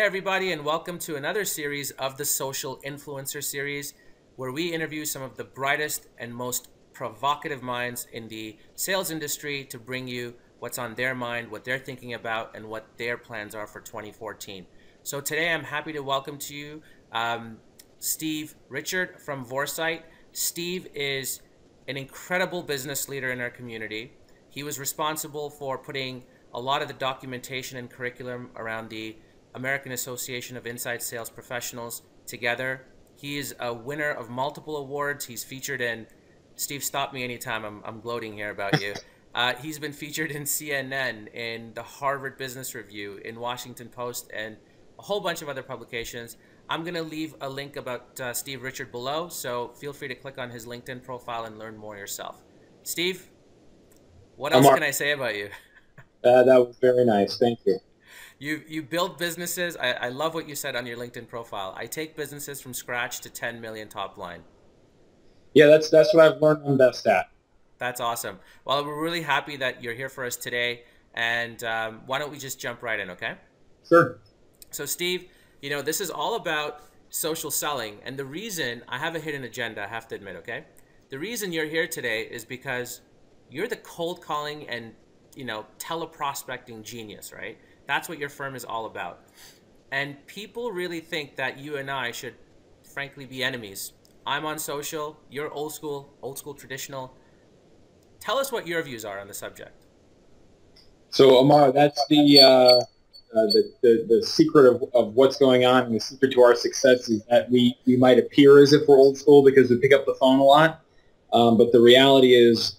everybody, and welcome to another series of the Social Influencer Series, where we interview some of the brightest and most provocative minds in the sales industry to bring you what's on their mind, what they're thinking about, and what their plans are for 2014. So today I'm happy to welcome to you Steve Richard from Vorsight. Steve is an incredible business leader in our community. He was responsible for putting a lot of the documentation and curriculum around the American Association of Inside Sales Professionals together. He is a winner of multiple awards. He's featured in, Steve, stop me anytime I'm gloating here about you. He's been featured in CNN, in the Harvard Business Review, in Washington Post, and a whole bunch of other publications. I'm going to leave a link about Steve Richard below, so feel free to click on his LinkedIn profile and learn more yourself. Steve, what else can I say about you? That was very nice. Thank you. You build businesses. I love what you said on your LinkedIn profile. I take businesses from scratch to 10 million top line. Yeah, that's what I've learned I'm best at. That's awesome. Well, we're really happy that you're here for us today. And why don't we just jump right in, okay? Sure. So Steve, you know, this is all about social selling. And the reason, I have a hidden agenda, I have to admit, okay? The reason you're here today is because you're the cold calling and, you know, teleprospecting genius, right? That's what your firm is all about. And people really think that you and I should, frankly, be enemies. I'm on social, you're old school traditional. Tell us what your views are on the subject. So, Amar, that's the secret of what's going on, and the secret to our success is that we might appear as if we're old school because we pick up the phone a lot. But the reality is,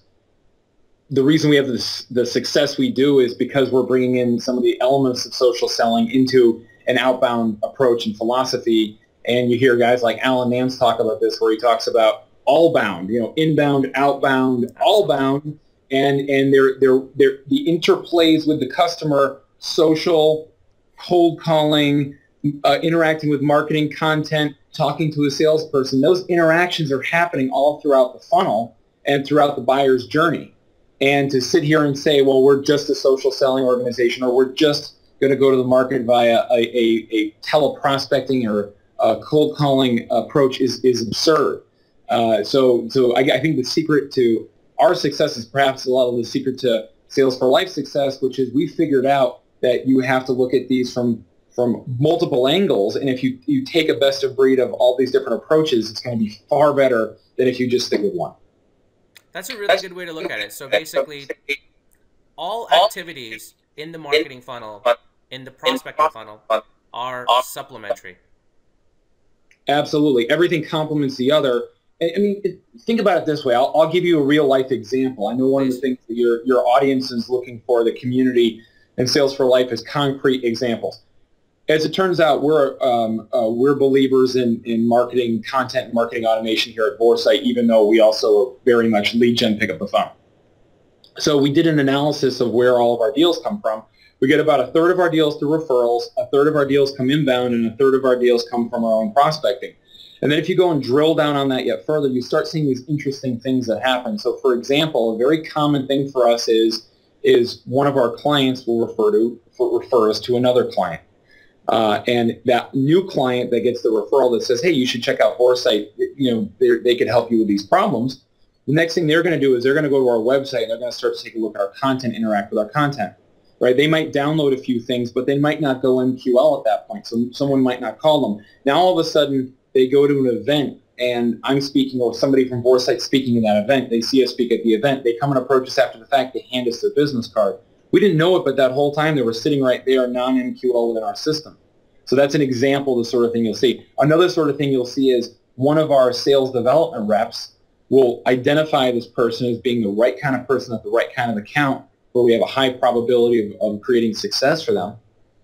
the reason we have the success we do is because we're bringing in some of the elements of social selling into an outbound approach and philosophy. And you hear guys like Alan Nance talk about this, where he talks about all bound, you know, inbound, outbound, all bound, and the interplays with the customer, social, cold calling, interacting with marketing content, talking to a salesperson. Those interactions are happening all throughout the funnel and throughout the buyer's journey. And to sit here and say, well, we're just a social selling organization, or we're just going to go to the market via a teleprospecting or a cold calling approach is absurd. So I think the secret to our success is perhaps a lot of the secret to Sales for Life success, which is we figured out that you have to look at these from multiple angles. And if you take a best of breed of all these different approaches, it's going to be far better than if you just stick with one. That's a really good way to look at it. So basically, all activities in the marketing funnel, in the prospecting funnel, are supplementary. Absolutely. Everything complements the other. I mean, think about it this way. I'll give you a real-life example. I know one of the things that your audience is looking for, the community and Sales for Life, is concrete examples. As it turns out, we're believers in marketing content and marketing automation here at Vorsight, even though we also very much lead gen, pick up the phone. So we did an analysis of where all of our deals come from. We get about a third of our deals through referrals, a third of our deals come inbound, and a third of our deals come from our own prospecting. And then if you go and drill down on that yet further, you start seeing these interesting things that happen. So for example, a very common thing for us is one of our clients will refer us to another client. And that new client that gets the referral that says, hey, you should check out Vorsight, you know, they could help you with these problems. The next thing they're going to do is they're going to go to our website and they're going to start to take a look at our content, interact with our content, right? They might download a few things, but they might not go MQL at that point. So someone might not call them. Now all of a sudden they go to an event and I'm speaking, or somebody from Vorsight speaking in that event. They see us speak at the event. They come and approach us after the fact. They hand us their business card. We didn't know it, but that whole time they were sitting right there, non-MQL within our system. So that's an example of the sort of thing you'll see. Another sort of thing you'll see is one of our sales development reps will identify this person as being the right kind of person at the right kind of account where we have a high probability of creating success for them.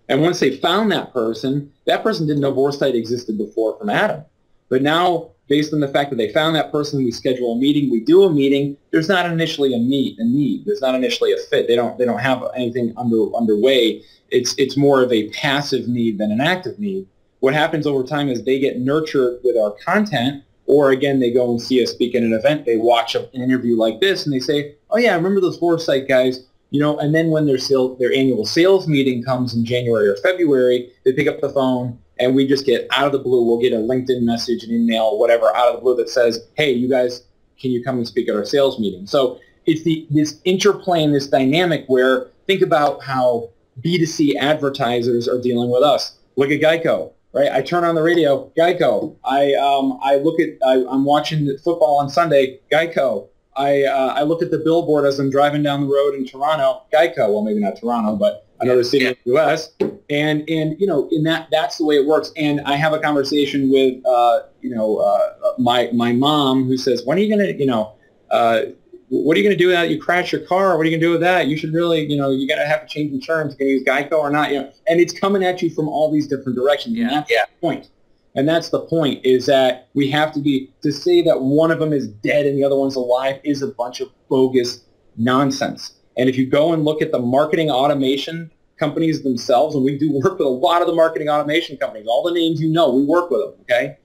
And once they found that person didn't know Vorsight existed before from Adam. But now, based on the fact that they found that person, we schedule a meeting, we do a meeting, there's not initially a need. There's not initially a fit. They don't have anything underway. It's more of a passive need than an active need. What happens over time is they get nurtured with our content, or again, they go and see us speak at an event, they watch an interview like this, and they say, oh yeah, I remember those Vorsight guys. And then when their annual sales meeting comes in January or February, they pick up the phone and we just get out of the blue, we'll get a LinkedIn message, an email, whatever, out of the blue that says, hey, you guys, can you come and speak at our sales meeting? So it's this interplay and this dynamic where think about how B2C advertisers are dealing with us. Look at Geico, right? I turn on the radio, Geico. I'm watching football on Sunday, Geico. I look at the billboard as I'm driving down the road in Toronto, Geico. Well, maybe not Toronto, but another city in the U.S. And that's the way it works. And I have a conversation with my mom who says, when are you gonna what are you going to do now that you crash your car? What are you going to do with that? You should really, you got to have to change insurance. Can you use Geico or not? And it's coming at you from all these different directions. And that's the point. And that's the point, is that we have to say that one of them is dead and the other one's alive is a bunch of bogus nonsense. And if you go and look at the marketing automation companies themselves, and we do work with a lot of the marketing automation companies, all the names we work with them, okay?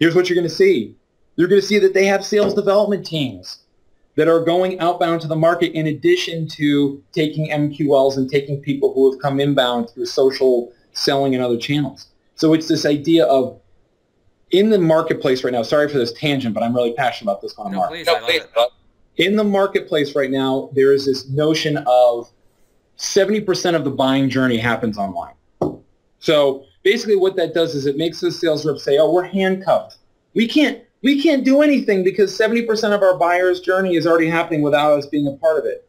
Here's what you're going to see. You're going to see that they have sales development teams that are going outbound to the market in addition to taking MQLs and taking people who have come inbound through social selling and other channels. So it's this idea of, in the marketplace right now, sorry for this tangent, but I'm really passionate about this one, Mark. In the marketplace right now, there is this notion of 70% of the buying journey happens online. So basically what that does is it makes the sales rep say, oh, we're handcuffed. We can't do anything because 70% of our buyer's journey is already happening without us being a part of it.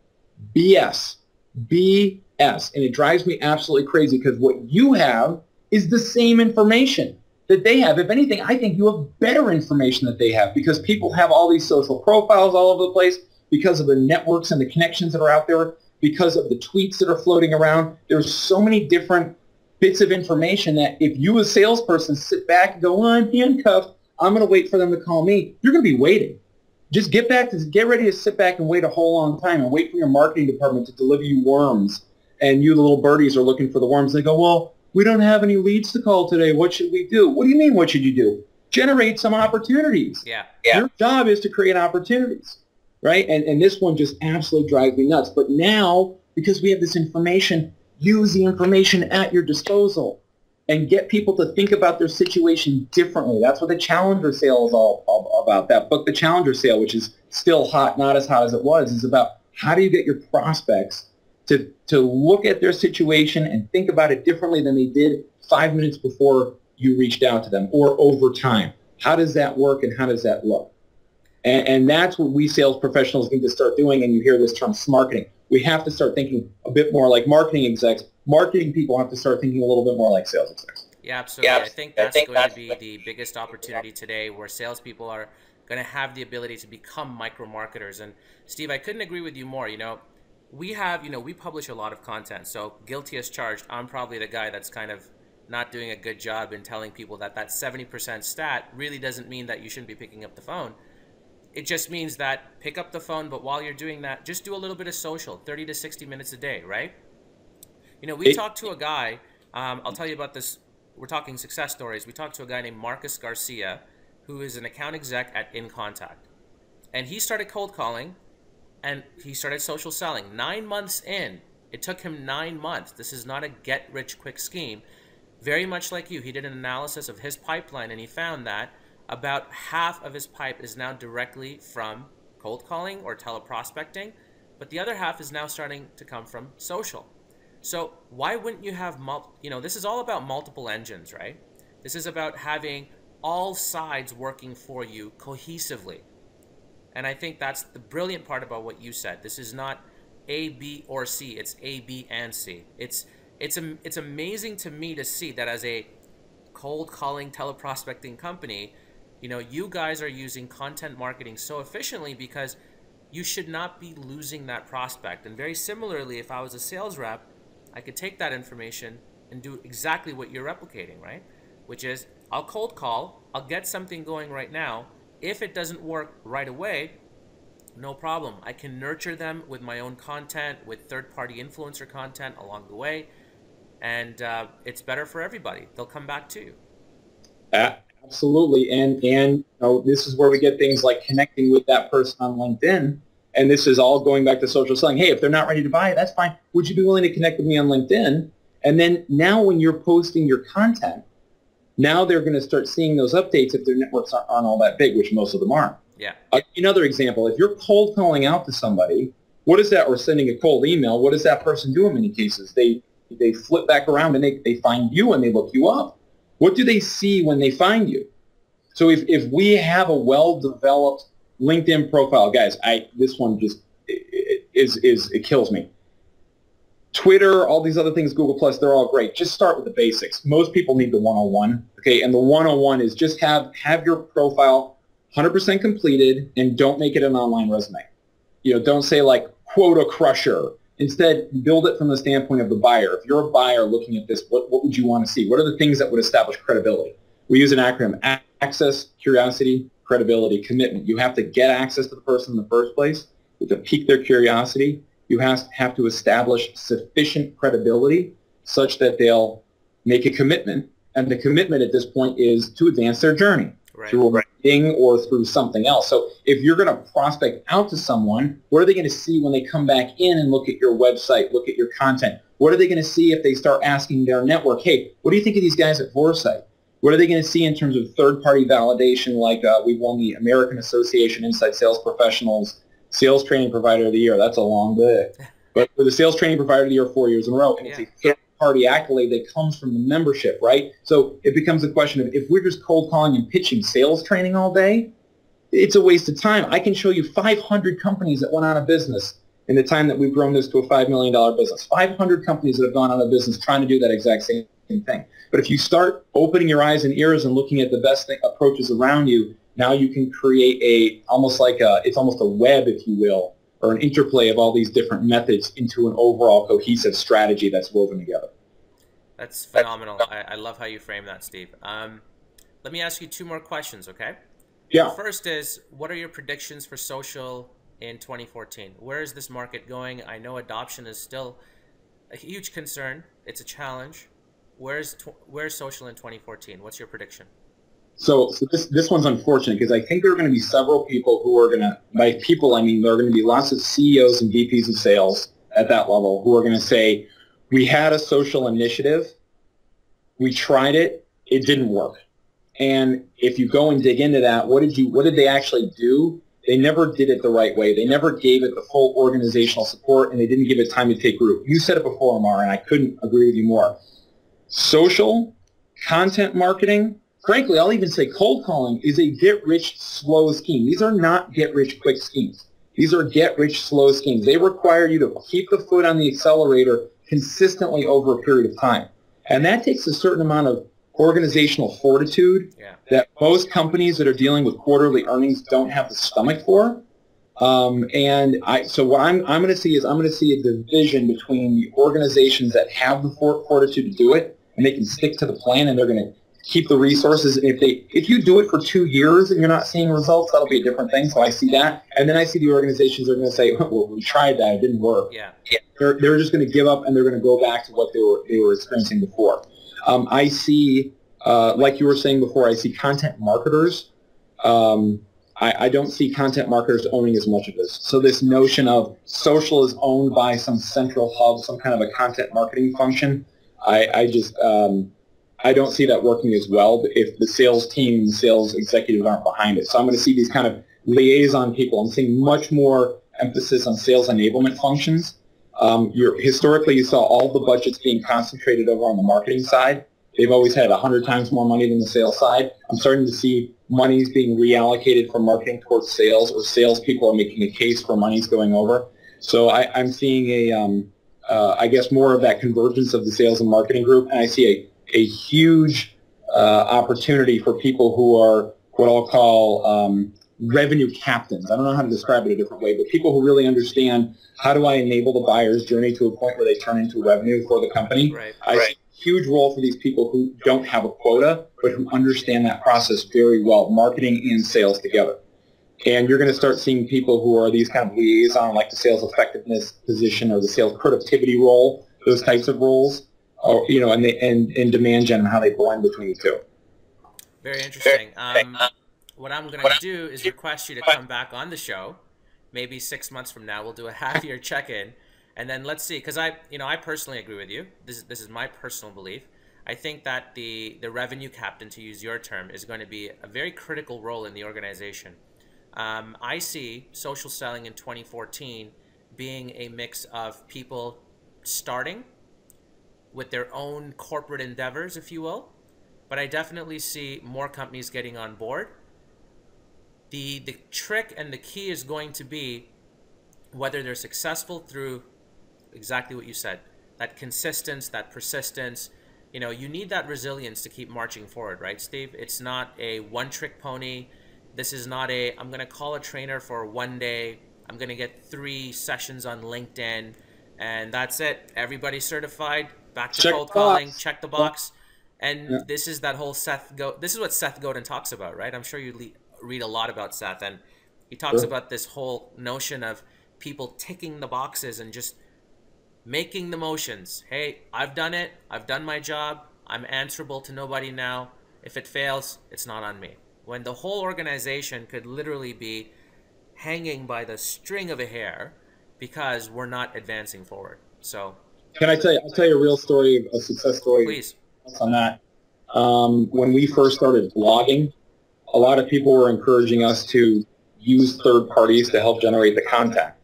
BS. BS. And it drives me absolutely crazy because what you have is the same information that they have. If anything, I think you have better information that they have because people have all these social profiles all over the place because of the networks and the connections that are out there, because of the tweets that are floating around. There's so many different bits of information that if you, a salesperson, sit back and go, I'm handcuffed, I'm going to wait for them to call me, you're going to be waiting. Just get ready to sit back and wait a whole long time and wait for your marketing department to deliver you worms. And you, the little birdies, are looking for the worms. They go, well, we don't have any leads to call today. What should we do? What do you mean, what should you do? Generate some opportunities. Yeah. Your job is to create opportunities, right? And this one just absolutely drives me nuts. But now, because we have this information, use the information at your disposal and get people to think about their situation differently. That's what the Challenger sale is all about. That book, The Challenger Sale, which is still hot, not as hot as it was, is about how do you get your prospects to look at their situation and think about it differently than they did 5 minutes before you reached out to them or over time. How does that work and how does that look? And that's what we sales professionals need to start doing, and you hear this term smarketing. We have to start thinking a bit more like marketing execs. Marketing people have to start thinking a little bit more like sales execs. Yeah, absolutely. I think that's going to be the biggest opportunity today, where salespeople are going to have the ability to become micro-marketers. And Steve, I couldn't agree with you more. We publish a lot of content, so guilty as charged. I'm probably the guy that's kind of not doing a good job in telling people that 70% stat really doesn't mean that you shouldn't be picking up the phone. It just means that pick up the phone, but while you're doing that, just do a little bit of social, 30 to 60 minutes a day, right? We talked to a guy, I'll tell you about this, we're talking success stories. We talked to a guy named Marcus Garcia, who is an account exec at InContact. And he started cold calling, and he started social selling. 9 months in, it took him 9 months. This is not a get-rich-quick scheme. Very much like you, he did an analysis of his pipeline, and he found that about half of his pipe is now directly from cold calling or teleprospecting, but the other half is now starting to come from social. So why wouldn't you have, this is all about multiple engines, right? This is about having all sides working for you cohesively. And I think that's the brilliant part about what you said. This is not A, B, or C. It's A, B, and C. It's amazing to me to see that as a cold calling teleprospecting company, you guys are using content marketing so efficiently because you should not be losing that prospect. And very similarly, if I was a sales rep, I could take that information and do exactly what you're replicating, right? Which is, I'll cold call, I'll get something going right now. If it doesn't work right away, no problem. I can nurture them with my own content, with third-party influencer content along the way, and it's better for everybody. They'll come back to you. Absolutely, and this is where we get things like connecting with that person on LinkedIn and this is all going back to social selling. Hey, if they're not ready to buy it, that's fine. Would you be willing to connect with me on LinkedIn? And then now when you're posting your content, now they're going to start seeing those updates if their networks aren't all that big, which most of them aren't. Yeah. Another example, if you're cold calling out to somebody, what is that, or sending a cold email, what does that person do in many cases? They flip back around and they find you and they look you up. What do they see when they find you? So if we have a well-developed LinkedIn profile, guys, this one just it kills me. Twitter, all these other things, Google Plus, they're all great. Just start with the basics. Most people need the 101, okay? And the 101 is just have your profile 100% completed and don't make it an online resume. Don't say like quota crusher. Instead, build it from the standpoint of the buyer. If you're a buyer looking at this, what would you want to see? What are the things that would establish credibility? We use an acronym: access, curiosity, credibility, commitment. You have to get access to the person in the first place. You have to pique their curiosity. You have to establish sufficient credibility such that they'll make a commitment. And the commitment at this point is to advance their journey through a meeting or through something else. So if you're going to prospect out to someone, what are they going to see when they come back in and look at your website, look at your content? What are they going to see if they start asking their network, hey, what do you think of these guys at Vorsight? What are they going to see in terms of third-party validation, like we've won the American Association Inside Sales Professionals Sales Training Provider of the Year. That's a long bit. But for the Sales Training Provider of the Year 4 years in a row, and it's a third-party accolade that comes from the membership, right? So it becomes a question of, if we're just cold calling and pitching sales training all day, it's a waste of time. I can show you 500 companies that went out of business in the time that we've grown this to a $5 million business. 500 companies that have gone out of business trying to do that exact same thing. But if you start opening your eyes and ears and looking at the best approaches around you, now you can create it's almost a web, if you will, or an interplay of all these different methods into an overall cohesive strategy that's woven together. That's phenomenal. I love how you frame that, Steve. Let me ask you two more questions, okay? Yeah. The first is, what are your predictions for social in 2014? Where is this market going? I know adoption is still a huge concern. It's a challenge. Where's social in 2014? What's your prediction? So this one's unfortunate, because I think there are going to be several people who are going to, by people I mean there are going to be lots of CEOs and VPs of sales at that level who are going to say, we had a social initiative, we tried it, it didn't work. And if you go and dig into that, what did they actually do? They never did it the right way. They never gave it the full organizational support, and they didn't give it time to take root. You said it before, Amar, and I couldn't agree with you more. Social, content marketing, frankly, I'll even say cold calling is a get-rich-slow scheme. These are not get-rich-quick schemes. These are get-rich-slow schemes. They require you to keep the foot on the accelerator consistently over a period of time. And that takes a certain amount of organizational fortitude that most companies that are dealing with quarterly earnings don't have the stomach for. So what I'm going to see is a division between the organizations that have the fortitude to do it, and they can stick to the plan, and they're going to keep the resources. And if you do it for 2 years and you're not seeing results, that'll be a different thing. So I see that. And then I see the organizations that are going to say, well, we tried that, it didn't work. Yeah. They're just going to give up, and they're going to go back to what they were experiencing before. I see, like you were saying before, I see content marketers. I don't see content marketers owning as much of this. So this notion of social is owned by some central hub, some kind of a content marketing function, I don't see that working as well if the sales team and the sales executives aren't behind it. So I'm going to see these kind of liaison people. I'm seeing much more emphasis on sales enablement functions. Historically, you saw all the budgets being concentrated over on the marketing side. They've always had 100 times more money than the sales side. I'm starting to see monies being reallocated from marketing towards sales, or salespeople are making a case for monies going over. So I'm seeing I guess more of that convergence of the sales and marketing group, and I see a huge opportunity for people who are what I'll call revenue captains. I don't know how to describe it a different way, but people who really understand, how do I enable the buyer's journey to a point where they turn into revenue for the company? I see a huge role for these people who don't have a quota, but who understand that process very well, marketing and sales together. And you're going to start seeing people who are these kind of liaison, like the sales effectiveness position or the sales productivity role, those types of roles, or, and demand gen and how they blend between the two. Very interesting. What I'm going to do is request you to come back on the show maybe 6 months from now, we'll do a half-year check-in, and then let's see. Because I personally agree with you. This is my personal belief. I think that the revenue captain, to use your term, is going to be a very critical role in the organization. I see social selling in 2014 being a mix of people starting with their own corporate endeavors, if you will, but I definitely see more companies getting on board. The trick and the key is going to be whether they're successful through exactly what you said, that consistency, that persistence. You need that resilience to keep marching forward, right, Steve? It's not a one-trick pony. This is not I'm going to call a trainer for one day. I'm going to get 3 sessions on LinkedIn, and that's it. Everybody's certified. Back to cold calling. Check the box. And this is that whole this is what Seth Godin talks about, right? I'm sure you read a lot about Seth, and he talks about this whole notion of people ticking the boxes and just making the motions. Hey, I've done it. I've done my job. I'm answerable to nobody now. If it fails, it's not on me. When the whole organization could literally be hanging by the string of a hair because we're not advancing forward. So, can I tell you? I'll tell you a real story, a success story. Please. On that. When we first started blogging, a lot of people were encouraging us to use third parties to help generate the content.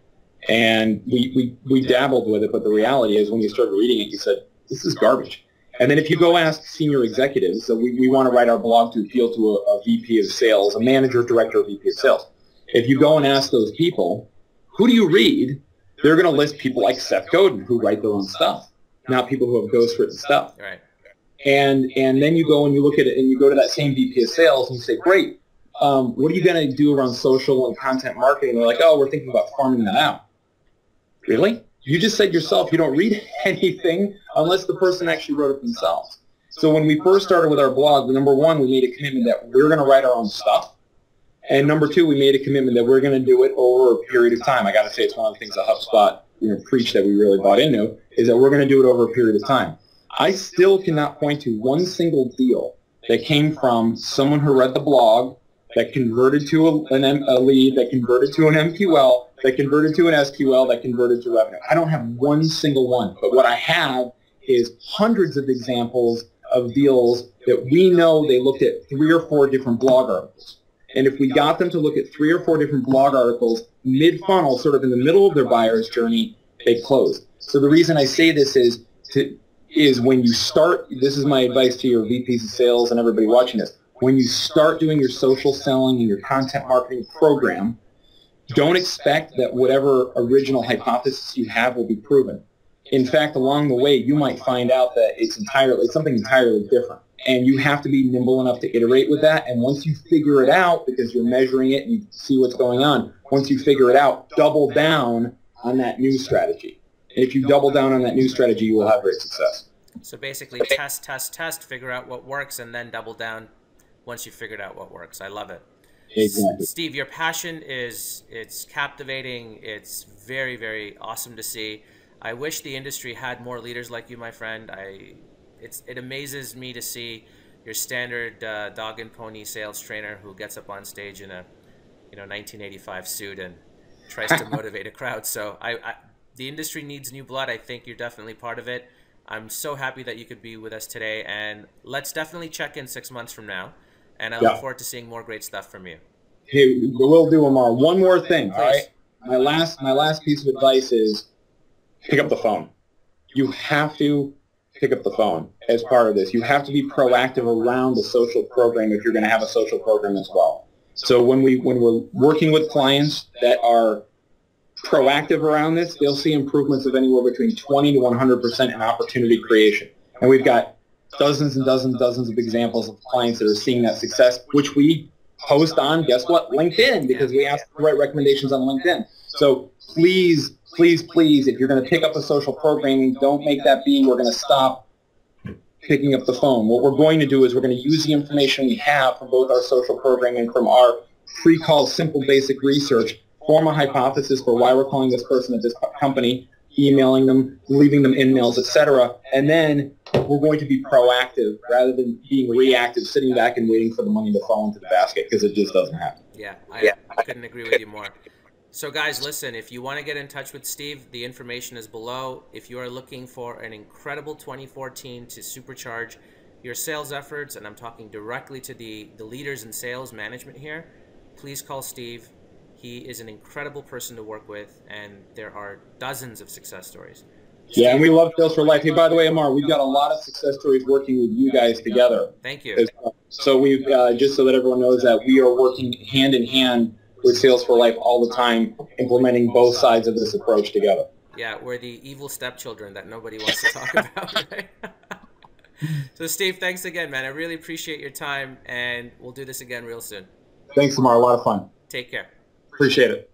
And we dabbled with it, but the reality is when you started reading it, you said, this is garbage. And then if you go ask senior executives, so we want to write our blog to appeal to a VP of sales, a manager, director, or VP of sales. If you go and ask those people, who do you read? They're going to list people like Seth Godin, who write their own stuff, not people who have ghostwritten stuff. Right. And then you go and you look at it and you go to that same VP of sales and you say, great, what are you going to do around social and content marketing? And they're like, oh, we're thinking about farming that out. Really? You just said yourself you don't read anything unless the person actually wrote it themselves. So when we first started with our blog, number one, we made a commitment that we're going to write our own stuff. And number two, we made a commitment that we're going to do it over a period of time. I got to say, it's one of the things that HubSpot preached that we really bought into, is that we're going to do it over a period of time. I still cannot point to one single deal that came from someone who read the blog, that converted to a lead, that converted to an MQL, that converted to an SQL, that converted to revenue. I don't have one single one. But what I have is hundreds of examples of deals that we know they looked at 3 or 4 different blog articles. And if we got them to look at 3 or 4 different blog articles, mid-funnel, sort of in the middle of their buyer's journey, they closed. So the reason I say this is when you start, this is my advice to your VPs of sales and everybody watching this, when you start doing your social selling and your content marketing program, don't expect that whatever original hypothesis you have will be proven. In fact, along the way, you might find out that it's something entirely different. And you have to be nimble enough to iterate with that. And once you figure it out, because you're measuring it and you see what's going on, once you figure it out, double down on that new strategy. And if you double down on that new strategy, you will have great success. So basically test, figure out what works, and then double down once you've figured out what works. I love it. Exactly. Steve, your passion it's captivating. It's very, very awesome to see. I wish the industry had more leaders like you, my friend. It amazes me to see your standard dog and pony sales trainer who gets up on stage in a 1985 suit and tries to motivate a crowd. So the industry needs new blood. I think you're definitely part of it. I'm so happy that you could be with us today, and let's definitely check in 6 months from now. And I look forward to seeing more great stuff from you. Hey, we'll do, Amar. One more thing, Please. all right? My last piece of advice is pick up the phone. You have to pick up the phone as part of this. You have to be proactive around the social program if you're going to have a social program as well. So when we're working with clients that are proactive around this, they'll see improvements of anywhere between 20 to 100% in opportunity creation. And we've got dozens and dozens of examples of clients that are seeing that success, which we post on, guess what, LinkedIn, because we ask the right recommendations on LinkedIn. So please, if you're going to pick up a social programming, don't make that be, we're going to stop picking up the phone. What we're going to do is we're going to use the information we have from both our social programming, from our pre-call simple basic research, form a hypothesis for why we're calling this person at this company, emailing them, leaving them emails, etc. And then we're going to be proactive rather than being reactive, sitting back and waiting for the money to fall into the basket, because it just doesn't happen. Yeah, I couldn't agree with you more. So guys, listen, if you want to get in touch with Steve, the information is below. If you are looking for an incredible 2014 to supercharge your sales efforts, and I'm talking directly to the leaders in sales management here, please call Steve. He is an incredible person to work with, and there are dozens of success stories. Yeah, and we love Sales for Life. Hey, by the way, Amar, we've got a lot of success stories working with you guys together. Thank you. So we've just so that everyone knows that we are working hand in hand with Sales for Life all the time, implementing both sides of this approach together. Yeah, we're the evil stepchildren that nobody wants to talk about, right? So, Steve, thanks again, man. I really appreciate your time, and we'll do this again real soon. Thanks, Amar. A lot of fun. Take care. Appreciate it.